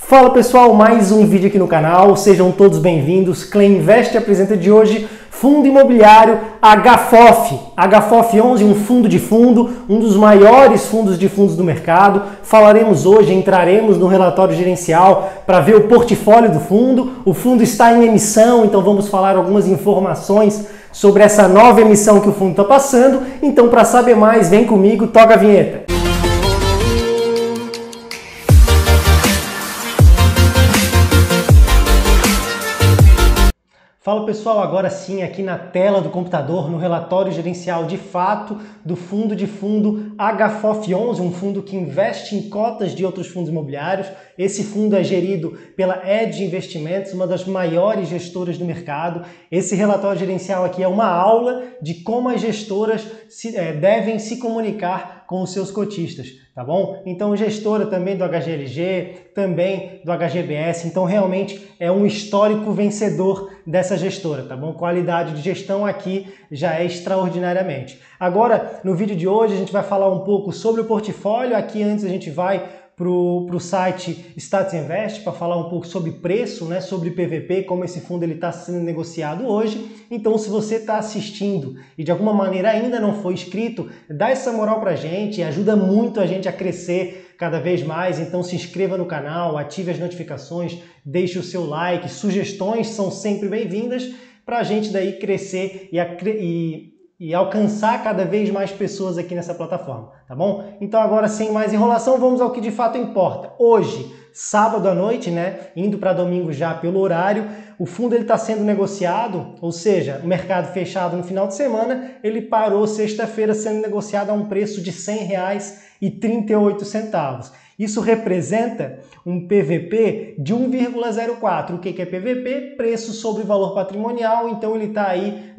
Fala pessoal, mais um vídeo aqui no canal, sejam todos bem-vindos. Clem Invest apresenta de hoje fundo imobiliário HFOF. HFOF 11, um fundo, um dos maiores fundos de fundos do mercado. Falaremos hoje, entraremos no relatório gerencial para ver o portfólio do fundo. O fundo está em emissão, então vamos falar algumas informações sobre essa nova emissão que o fundo está passando. Então, para saber mais, vem comigo, toca a vinheta. Fala pessoal, agora sim aqui na tela do computador, no relatório gerencial de fato do fundo HFOF 11, um fundo que investe em cotas de outros fundos imobiliários. Esse fundo é gerido pela Edge Investimentos, uma das maiores gestoras do mercado. Esse relatório gerencial aqui é uma aula de como as gestoras devem se comunicar com os seus cotistas, tá bom? Então, gestora também do HGLG, também do HGBS, então realmente é um histórico vencedor dessa gestora, tá bom? Qualidade de gestão aqui já é extraordinariamente. Agora, no vídeo de hoje, a gente vai falar um pouco sobre o portfólio. Aqui antes a gente vai para o site Status Invest para falar um pouco sobre preço, né, sobre PVP, como esse fundo está sendo negociado hoje. Então, se você está assistindo e de alguma maneira ainda não foi inscrito, dá essa moral para a gente, ajuda muito a gente a crescer cada vez mais. Então, se inscreva no canal, ative as notificações, deixe o seu like, sugestões são sempre bem-vindas para a gente daí crescer e alcançar cada vez mais pessoas aqui nessa plataforma, tá bom? Então agora, sem mais enrolação, vamos ao que de fato importa. Hoje, sábado à noite, né, indo para domingo já pelo horário, o fundo está sendo negociado, ou seja, o mercado fechado no final de semana, ele parou sexta-feira sendo negociado a um preço de R$ 100,38. Isso representa um PVP de 1,04. O que é PVP? Preço sobre valor patrimonial, então ele está aí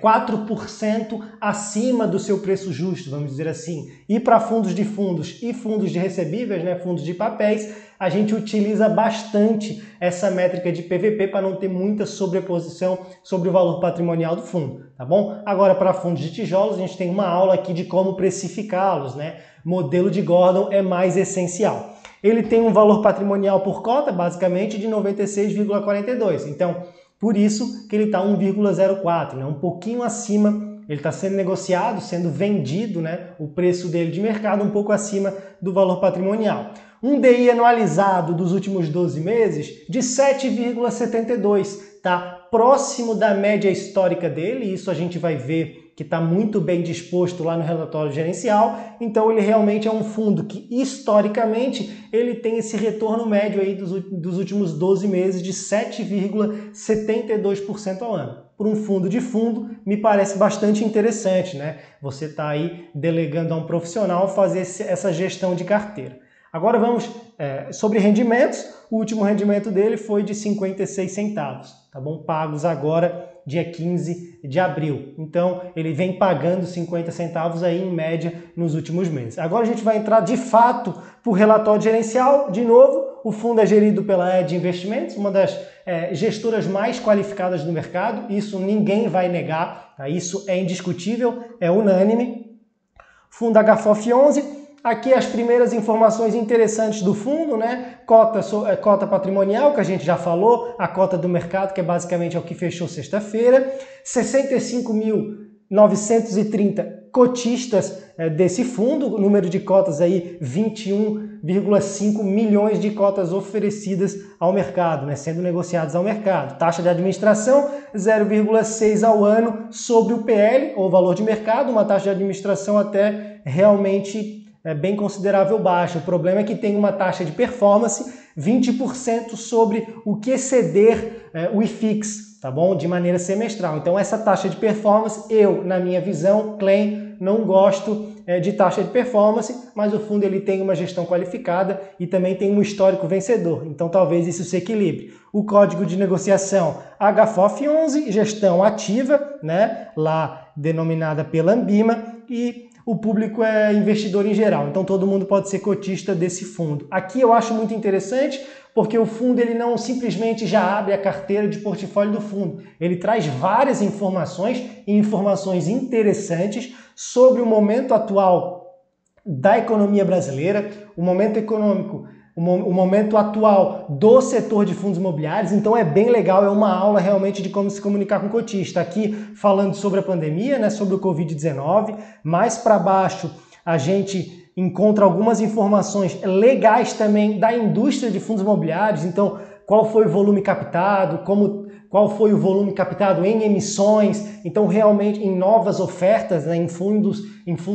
4% acima do seu preço justo, vamos dizer assim. E para fundos de fundos e fundos de recebíveis, né, fundos de papéis, a gente utiliza bastante essa métrica de PVP para não ter muita sobreposição sobre o valor patrimonial do fundo, tá bom? Agora, para fundos de tijolos, a gente tem uma aula aqui de como precificá-los, né? Modelo de Gordon é mais essencial. Ele tem um valor patrimonial por cota, basicamente, de 96,42. Então, por isso que ele está 1,04, né? Um pouquinho acima. Ele está sendo negociado, sendo vendido, né? O preço dele de mercado um pouco acima do valor patrimonial. Um DI anualizado dos últimos 12 meses de 7,72, tá? Próximo da média histórica dele, isso a gente vai ver que está muito bem disposto lá no relatório gerencial. Então ele realmente é um fundo que historicamente ele tem esse retorno médio aí dos últimos 12 meses de 7,72% ao ano. Por um fundo de fundo, me parece bastante interessante, né? Você está aí delegando a um profissional fazer essa gestão de carteira. Agora vamos sobre rendimentos. O último rendimento dele foi de 56 centavos, tá bom? Pagos agora dia 15 de abril. Então ele vem pagando 50 centavos aí em média nos últimos meses. Agora a gente vai entrar de fato para o relatório gerencial. De novo, o fundo é gerido pela Edge Investimentos, uma das gestoras mais qualificadas do mercado. Isso ninguém vai negar, tá? Isso é indiscutível, é unânime. Fundo HFOF 11. Aqui as primeiras informações interessantes do fundo, né? Cota patrimonial, que a gente já falou, a cota do mercado, que é basicamente o que fechou sexta-feira, 65.930 cotistas desse fundo, o número de cotas aí 21,5 milhões de cotas oferecidas ao mercado, né? Sendo negociadas ao mercado. Taxa de administração 0,6 ao ano sobre o PL, ou valor de mercado, uma taxa de administração até realmente bem considerável baixa. O problema é que tem uma taxa de performance 20% sobre o que exceder o IFIX, tá bom? De maneira semestral. Então essa taxa de performance, eu, na minha visão, Clem, não gosto de taxa de performance, mas o fundo ele tem uma gestão qualificada e também tem um histórico vencedor. Então talvez isso se equilibre. O código de negociação HFOF 11, gestão ativa, né? Lá denominada pela Ambima, e o público é investidor em geral, então todo mundo pode ser cotista desse fundo. Aqui eu acho muito interessante porque o fundo ele não simplesmente já abre a carteira de portfólio do fundo, ele traz várias informações e informações interessantes sobre o momento atual da economia brasileira, o momento econômico o momento atual do setor de fundos imobiliários, então é bem legal, é uma aula realmente de como se comunicar com o cotista. Aqui falando sobre a pandemia, né, sobre o Covid-19, mais para baixo a gente encontra algumas informações legais também da indústria de fundos imobiliários, então qual foi o volume captado, qual foi o volume captado em emissões, então realmente em novas ofertas, né, em fundos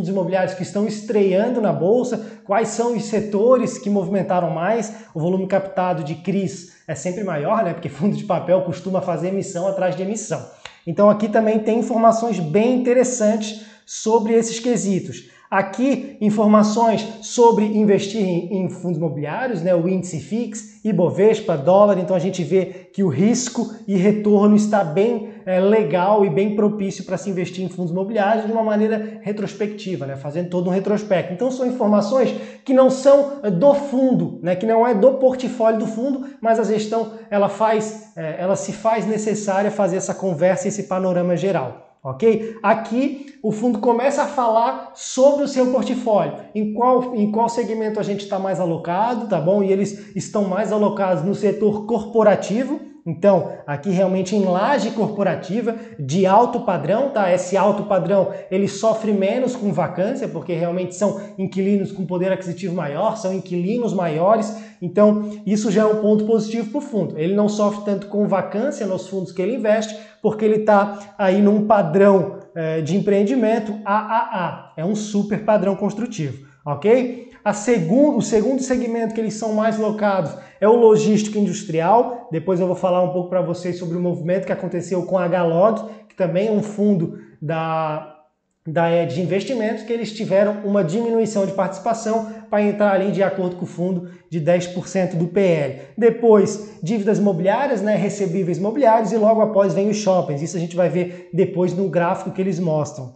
imobiliários que estão estreando na Bolsa, quais são os setores que movimentaram mais, o volume captado de CRIs é sempre maior, né, porque fundo de papel costuma fazer emissão atrás de emissão. Então aqui também tem informações bem interessantes sobre esses quesitos. Aqui, informações sobre investir em fundos imobiliários, né, o índice FIX, Ibovespa, dólar, então a gente vê que o risco e retorno está bem legal e bem propício para se investir em fundos imobiliários de uma maneira retrospectiva, né, fazendo todo um retrospecto. Então são informações que não são do fundo, né, que não é do portfólio do fundo, mas a gestão ela se faz necessária fazer essa conversa e esse panorama geral. Ok? Aqui o fundo começa a falar sobre o seu portfólio, em qual segmento a gente está mais alocado, tá bom? E eles estão mais alocados no setor corporativo, então aqui realmente em laje corporativa de alto padrão, tá? Esse alto padrão ele sofre menos com vacância, porque realmente são inquilinos com poder aquisitivo maior, são inquilinos maiores, então isso já é um ponto positivo para o fundo. Ele não sofre tanto com vacância nos fundos que ele investe, porque ele está aí num padrão de empreendimento AAA, é um super padrão construtivo, ok? O segundo segmento que eles são mais locados é o logístico industrial, depois eu vou falar um pouco para vocês sobre o movimento que aconteceu com a HLOG, que também é um fundo de investimentos, que eles tiveram uma diminuição de participação para entrar ali de acordo com o fundo de 10% do PL. Depois, dívidas imobiliárias, né, recebíveis imobiliários e logo após vem os shoppings. Isso a gente vai ver depois no gráfico que eles mostram.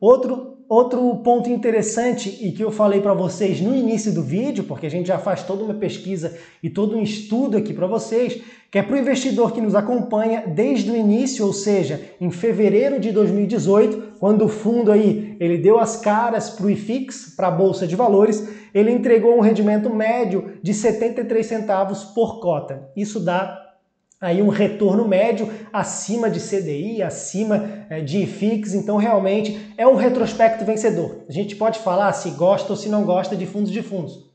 Outro ponto interessante e que eu falei para vocês no início do vídeo, porque a gente já faz toda uma pesquisa e todo um estudo aqui para vocês, que é para o investidor que nos acompanha desde o início, ou seja, em fevereiro de 2018, quando o fundo aí ele deu as caras para o IFIX, para a Bolsa de Valores, ele entregou um rendimento médio de 73 centavos por cota. Isso dá aí um retorno médio acima de CDI, acima de IFIX, então realmente é um retrospecto vencedor. A gente pode falar se gosta ou se não gosta de fundos.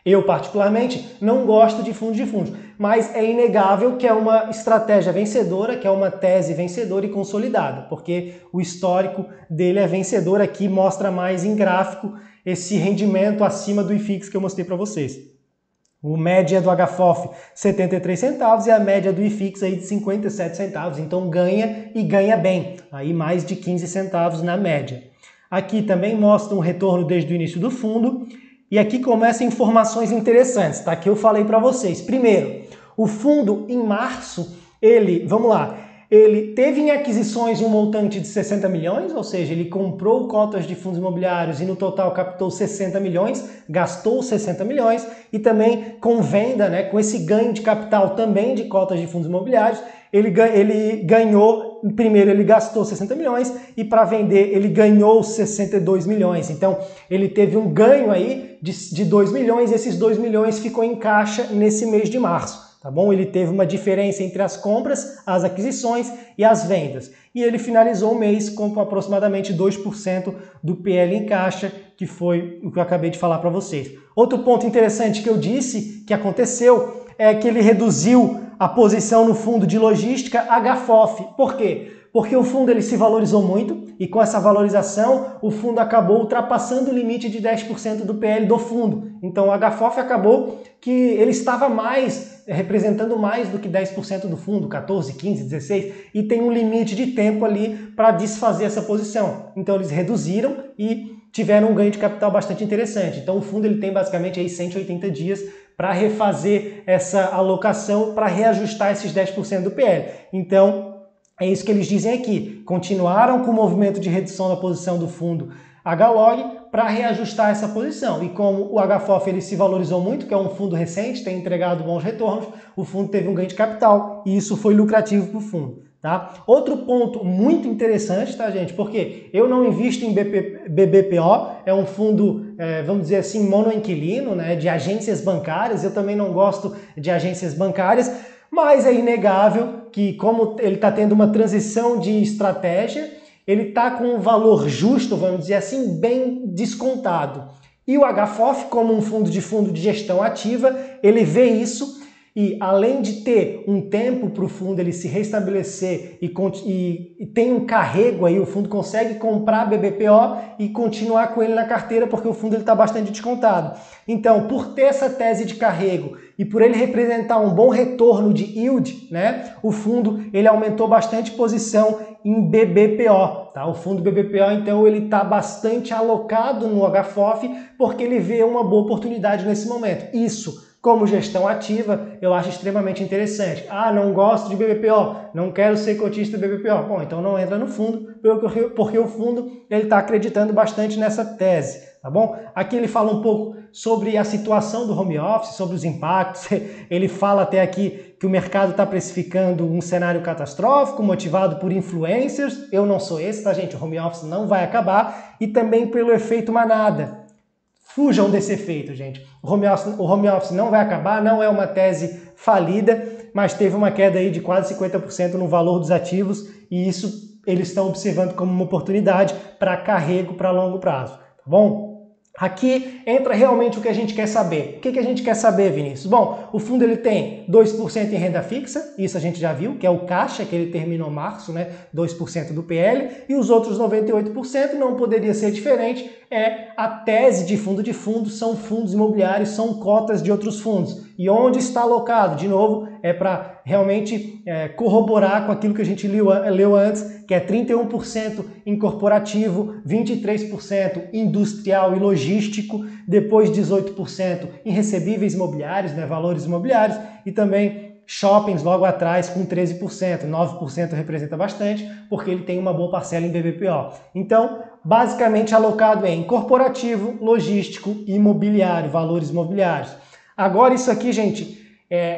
Eu, particularmente, não gosto de fundos, mas é inegável que é uma estratégia vencedora, que é uma tese vencedora e consolidada, porque o histórico dele é vencedor. Aqui mostra mais em gráfico esse rendimento acima do IFIX que eu mostrei para vocês. O média do HFOF 73 centavos e a média do IFIX aí de 57 centavos, então ganha e ganha bem, aí mais de 15 centavos na média. Aqui também mostra um retorno desde o início do fundo. E aqui começam informações interessantes, tá? Que eu falei para vocês. Primeiro, o fundo em março, ele teve em aquisições um montante de 60 milhões, ou seja, ele comprou cotas de fundos imobiliários e no total captou 60 milhões, gastou 60 milhões e também com venda, né, com esse ganho de capital também de cotas de fundos imobiliários, ele ganhou, primeiro ele gastou 60 milhões e para vender ele ganhou 62 milhões. Então ele teve um ganho aí de 2 milhões e esses 2 milhões ficou em caixa nesse mês de março. Tá bom? Ele teve uma diferença entre as compras, as aquisições e as vendas. E ele finalizou o mês com aproximadamente 2% do PL em caixa, que foi o que eu acabei de falar para vocês. Outro ponto interessante que eu disse que aconteceu é que ele reduziu a posição no fundo de logística HFOF. Por quê? Porque o fundo ele se valorizou muito e com essa valorização o fundo acabou ultrapassando o limite de 10% do PL do fundo. Então o HFOF acabou que ele estava representando mais do que 10% do fundo, 14, 15, 16, e tem um limite de tempo ali para desfazer essa posição. Então eles reduziram e tiveram um ganho de capital bastante interessante. Então o fundo ele tem basicamente aí 180 dias para refazer essa alocação, para reajustar esses 10% do PL. Então é isso que eles dizem aqui. Continuaram com o movimento de redução da posição do fundo HLOG para reajustar essa posição. E como o HFOF ele se valorizou muito, que é um fundo recente, tem entregado bons retornos, o fundo teve um ganho de capital e isso foi lucrativo para o fundo. Tá? Outro ponto muito interessante, tá, gente? Porque eu não invisto em BBPO, é um fundo, vamos dizer assim, monoinquilino, né, de agências bancárias. Eu também não gosto de agências bancárias, mas é inegável que, como ele está tendo uma transição de estratégia, ele está com um valor justo, vamos dizer assim, bem descontado. E o HFOF, como um fundo de gestão ativa, ele vê isso. E além de ter um tempo para o fundo ele se restabelecer e tem um carrego aí, o fundo consegue comprar BBPO e continuar com ele na carteira porque o fundo está bastante descontado. Então, por ter essa tese de carrego e por ele representar um bom retorno de yield, né, o fundo ele aumentou bastante posição em BBPO. Tá? O fundo BBPO, então, ele está bastante alocado no HFOF porque ele vê uma boa oportunidade nesse momento. Isso, como gestão ativa, eu acho extremamente interessante. Ah, não gosto de BBPO, não quero ser cotista de BBPO. Bom, então não entra no fundo, porque o fundo está acreditando bastante nessa tese, tá bom? Aqui ele fala um pouco sobre a situação do home office, sobre os impactos. Ele fala até aqui que o mercado está precificando um cenário catastrófico, motivado por influencers. Eu não sou esse, tá, gente? O home office não vai acabar. E também pelo efeito manada. Fujam desse efeito, gente. O home office não vai acabar, não é uma tese falida, mas teve uma queda aí de quase 50% no valor dos ativos e isso eles estão observando como uma oportunidade para carrego para longo prazo, tá bom? Aqui entra realmente o que a gente quer saber. O que a gente quer saber, Vinícius? Bom, o fundo ele tem 2% em renda fixa, isso a gente já viu, que é o caixa que ele terminou março, né? 2% do PL, e os outros 98% não poderia ser diferente, é a tese de fundo, são fundos imobiliários, são cotas de outros fundos. E onde está alocado? De novo, é para realmente corroborar com aquilo que a gente leu antes, que é 31% em corporativo, 23% industrial e logístico, depois 18% em recebíveis imobiliários, né, valores imobiliários, e também shoppings logo atrás com 13%, 9% representa bastante, porque ele tem uma boa parcela em BBPO. Então, basicamente alocado em corporativo, logístico e imobiliário, valores imobiliários. Agora isso aqui, gente,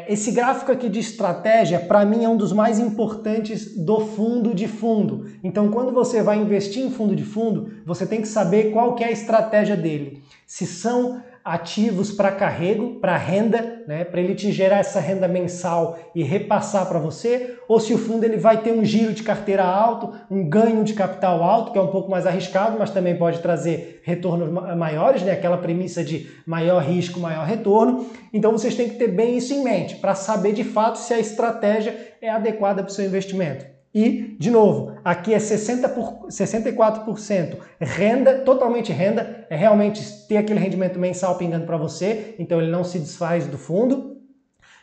esse gráfico aqui de estratégia, para mim, é um dos mais importantes do fundo de fundo. Então, quando você vai investir em fundo de fundo, você tem que saber qual que é a estratégia dele. Se são ativos para carrego, para renda, né, para ele te gerar essa renda mensal e repassar para você, ou se o fundo ele vai ter um giro de carteira alto, um ganho de capital alto, que é um pouco mais arriscado, mas também pode trazer retornos maiores, né, aquela premissa de maior risco, maior retorno. Então vocês têm que ter bem isso em mente, para saber de fato se a estratégia é adequada para o seu investimento. E, de novo, aqui é 64% renda, totalmente renda, é realmente ter aquele rendimento mensal pingando para você, então ele não se desfaz do fundo.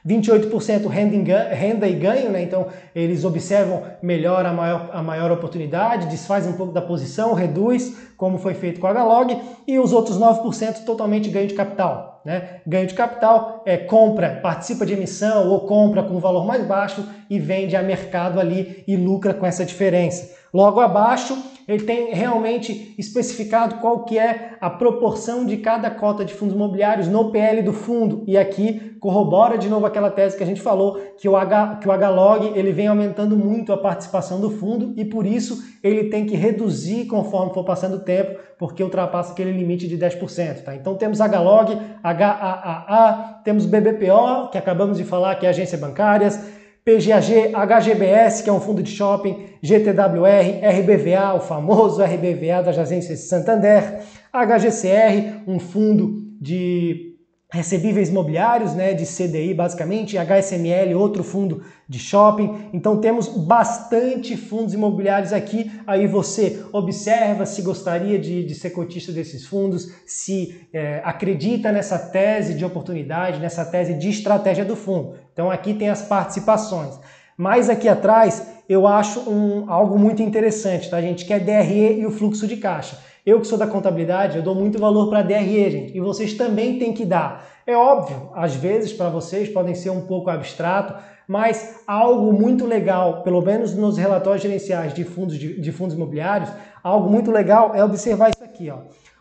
28% renda e ganho, né? Então eles observam melhor a maior oportunidade, desfaz um pouco da posição, reduz, como foi feito com a HLOG, e os outros 9% totalmente ganho de capital. Né? Ganho de capital é compra, participa de emissão ou compra com valor mais baixo e vende a mercado ali e lucra com essa diferença. Logo abaixo, ele tem realmente especificado qual que é a proporção de cada cota de fundos imobiliários no PL do fundo. E aqui corrobora de novo aquela tese que a gente falou, que o HLOG ele vem aumentando muito a participação do fundo e por isso ele tem que reduzir conforme for passando o tempo, porque ultrapassa aquele limite de 10%. Tá? Então temos HLOG, HAAA, temos BBPO, que acabamos de falar, que é agência bancárias, PGAG, HGBS, que é um fundo de shopping, GTWR, RBVA, o famoso RBVA das agências de Santander, HGCR, um fundo de recebíveis imobiliários, né, de CDI basicamente, HSML, outro fundo de shopping. Então temos bastante fundos imobiliários aqui, aí você observa se gostaria de ser cotista desses fundos, se acredita nessa tese de oportunidade, nessa tese de estratégia do fundo. Então aqui tem as participações. Mas aqui atrás eu acho algo muito interessante, tá, gente? Que é DRE e o fluxo de caixa. Eu que sou da contabilidade, eu dou muito valor para DRE, gente, e vocês também têm que dar. É óbvio, às vezes para vocês podem ser um pouco abstrato, mas algo muito legal, pelo menos nos relatórios gerenciais de fundos imobiliários, algo muito legal é observar isso aqui, ó.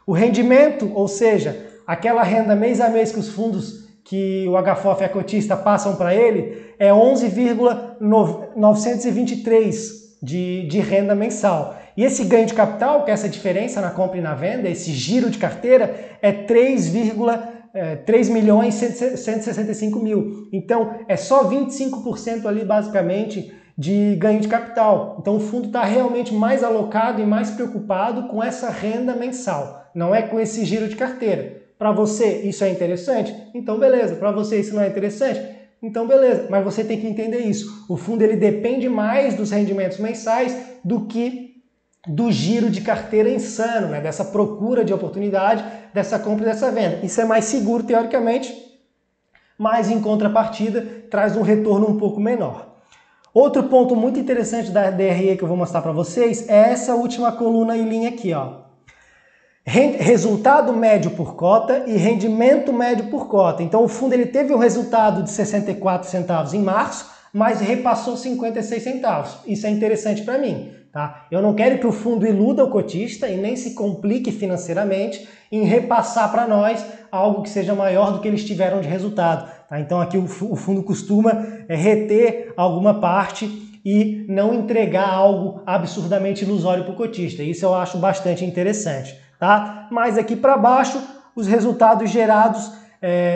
O rendimento, ou seja, aquela renda mês a mês que os fundos que o HFOF e a cotista passam para ele é 11,923 de renda mensal. E esse ganho de capital, que é essa diferença na compra e na venda, esse giro de carteira, é 3.165.000. Então, é só 25% ali, basicamente, de ganho de capital. Então, o fundo está realmente mais alocado e mais preocupado com essa renda mensal, não é com esse giro de carteira. Para você, isso é interessante? Então, beleza. Para você, isso não é interessante? Então, beleza. Mas você tem que entender isso. O fundo ele depende mais dos rendimentos mensais do que do giro de carteira insano, né? Dessa procura de oportunidade, dessa compra e dessa venda. Isso é mais seguro, teoricamente, mas em contrapartida traz um retorno um pouco menor. Outro ponto muito interessante da DRE que eu vou mostrar para vocês é essa última coluna em linha aqui, ó. Resultado médio por cota e rendimento médio por cota. Então o fundo ele teve um resultado de 64 centavos em março, mas repassou 56 centavos. Isso é interessante para mim, tá? Eu não quero que o fundo iluda o cotista e nem se complique financeiramente em repassar para nós algo que seja maior do que eles tiveram de resultado, tá? Então aqui o fundo costuma reter alguma parte e não entregar algo absurdamente ilusório para o cotista. Isso eu acho bastante interessante. Tá? Mas aqui para baixo, os resultados gerados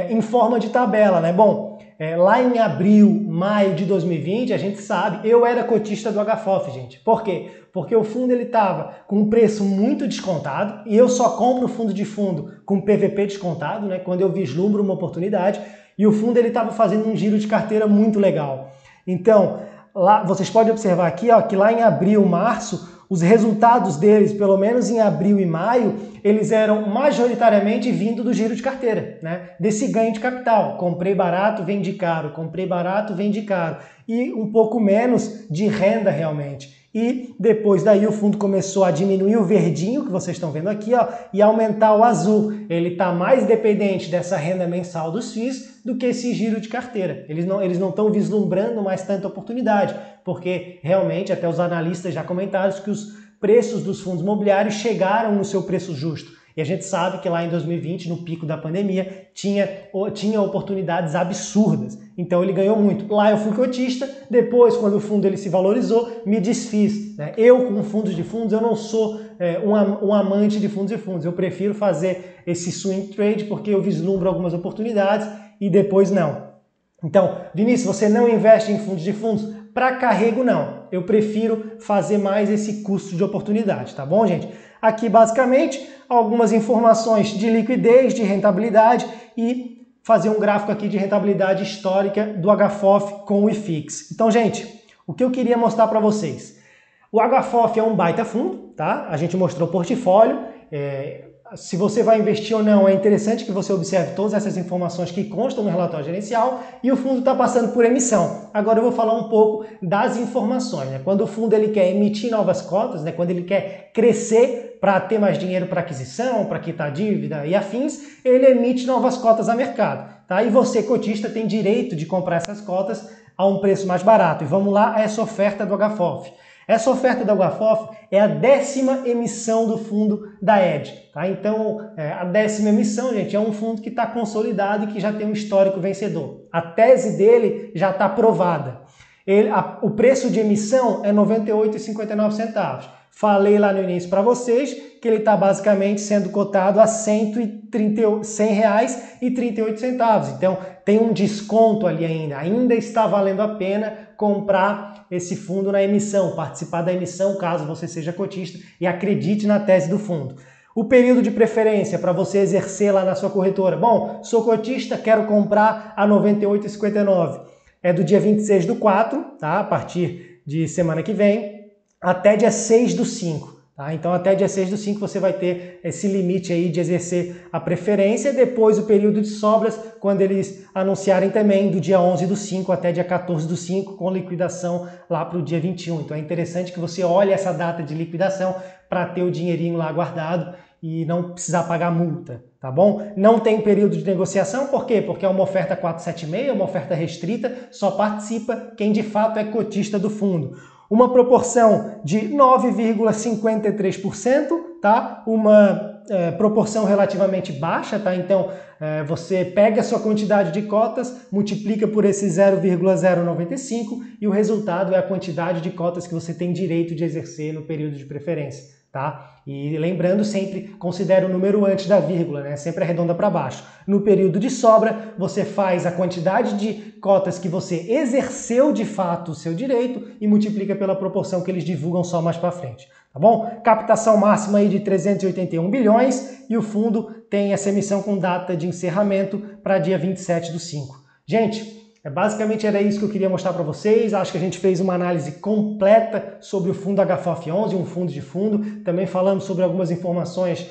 em forma de tabela, né? Bom, lá em abril, maio de 2020, a gente sabe, eu era cotista do HFOF, gente. Por quê? Porque o fundo ele estava com um preço muito descontado e eu só compro fundo de fundo com PVP descontado, né? Quando eu vislumbro uma oportunidade, e o fundo ele estava fazendo um giro de carteira muito legal. Então, lá vocês podem observar aqui, ó, que lá em abril, março, os resultados deles, pelo menos em abril e maio, eles eram majoritariamente vindo do giro de carteira, né? Desse ganho de capital. Comprei barato, vendi caro, comprei barato, vendi caro. E um pouco menos de renda realmente. E depois daí o fundo começou a diminuir o verdinho, que vocês estão vendo aqui, ó, e aumentar o azul. Ele está mais dependente dessa renda mensal dos FIIs do que esse giro de carteira. Eles não estão vislumbrando mais tanta oportunidade, porque realmente até os analistas já comentaram que os preços dos fundos imobiliários chegaram no seu preço justo. E a gente sabe que lá em 2020, no pico da pandemia, tinha oportunidades absurdas. Então ele ganhou muito. Lá eu fui cotista, depois quando o fundo ele se valorizou, me desfiz, né? Eu com fundos de fundos, eu não sou um amante de fundos e fundos. Eu prefiro fazer esse swing trade porque eu vislumbro algumas oportunidades e depois não. Então, Vinícius, você não investe em fundos de fundos? Para carrego, não. Eu prefiro fazer mais esse custo de oportunidade, tá bom, gente? Aqui, basicamente, algumas informações de liquidez, de rentabilidade e fazer um gráfico aqui de rentabilidade histórica do HFOF com o IFIX. Então, gente, o que eu queria mostrar para vocês? O HFOF é um baita fundo, tá? A gente mostrou o portfólio. Se você vai investir ou não, é interessante que você observe todas essas informações que constam no relatório gerencial e o fundo está passando por emissão. Agora eu vou falar um pouco das informações, né? Quando o fundo ele quer emitir novas cotas, né? Quando ele quer crescer para ter mais dinheiro para aquisição, para quitar dívida e afins, ele emite novas cotas a mercado, tá? E você, cotista, tem direito de comprar essas cotas a um preço mais barato. E vamos lá a essa oferta do HFOF. Essa oferta da HFOF é a 10ª emissão do fundo da ED. Tá? Então, a 10ª emissão, gente, é um fundo que está consolidado e que já tem um histórico vencedor. A tese dele já está aprovada. O preço de emissão é R$ 98,59. Falei lá no início para vocês que ele está basicamente sendo cotado a R$ 100,38. Então, tem um desconto ali ainda. Ainda está valendo a pena comprar esse fundo na emissão, participar da emissão, caso você seja cotista e acredite na tese do fundo. O período de preferência para você exercer lá na sua corretora. Bom, sou cotista, quero comprar a R$ 98,59. É do dia 26/4, tá? A partir de semana que vem, até dia 6/5. Tá? Então até dia 6/5 você vai ter esse limite aí de exercer a preferência. Depois o período de sobras, quando eles anunciarem também do dia 11/5 até dia 14/5, com liquidação lá para o dia 21. Então é interessante que você olhe essa data de liquidação para ter o dinheirinho lá guardado e não precisar pagar multa, tá bom? Não tem período de negociação, por quê? Porque é uma oferta 476, uma oferta restrita, só participa quem de fato é cotista do fundo. Uma proporção de 9,53%, tá? Uma proporção relativamente baixa, tá? Então, você pega a sua quantidade de cotas, multiplica por esse 0,095 e o resultado é a quantidade de cotas que você tem direito de exercer no período de preferência, tá? E lembrando, sempre considera o número antes da vírgula, né? Sempre arredonda para baixo. No período de sobra, você faz a quantidade de cotas que você exerceu de fato o seu direito e multiplica pela proporção que eles divulgam só mais para frente. Tá bom? Captação máxima aí de 381 bilhões e o fundo tem essa emissão com data de encerramento para dia 27/5. Gente, basicamente era isso que eu queria mostrar para vocês. Acho que a gente fez uma análise completa sobre o fundo HFOF11, um fundo de fundo. Também falamos sobre algumas informações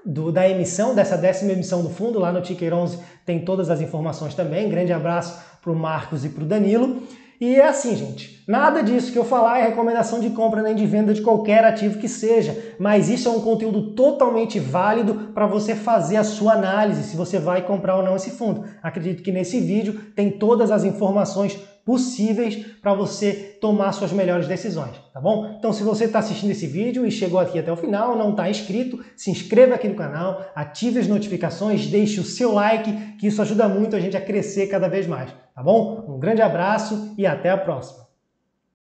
da emissão, dessa 10ª emissão do fundo. Lá no Ticker 11 tem todas as informações também. Grande abraço para o Marcos e para o Danilo. E é assim, gente, nada disso que eu falar é recomendação de compra nem de venda de qualquer ativo que seja, mas isso é um conteúdo totalmente válido para você fazer a sua análise, se você vai comprar ou não esse fundo. Acredito que nesse vídeo tem todas as informações possíveis para você tomar suas melhores decisões, tá bom? Então, se você está assistindo esse vídeo e chegou aqui até o final, não está inscrito, se inscreva aqui no canal, ative as notificações, deixe o seu like, que isso ajuda muito a gente a crescer cada vez mais, tá bom? Um grande abraço e até a próxima!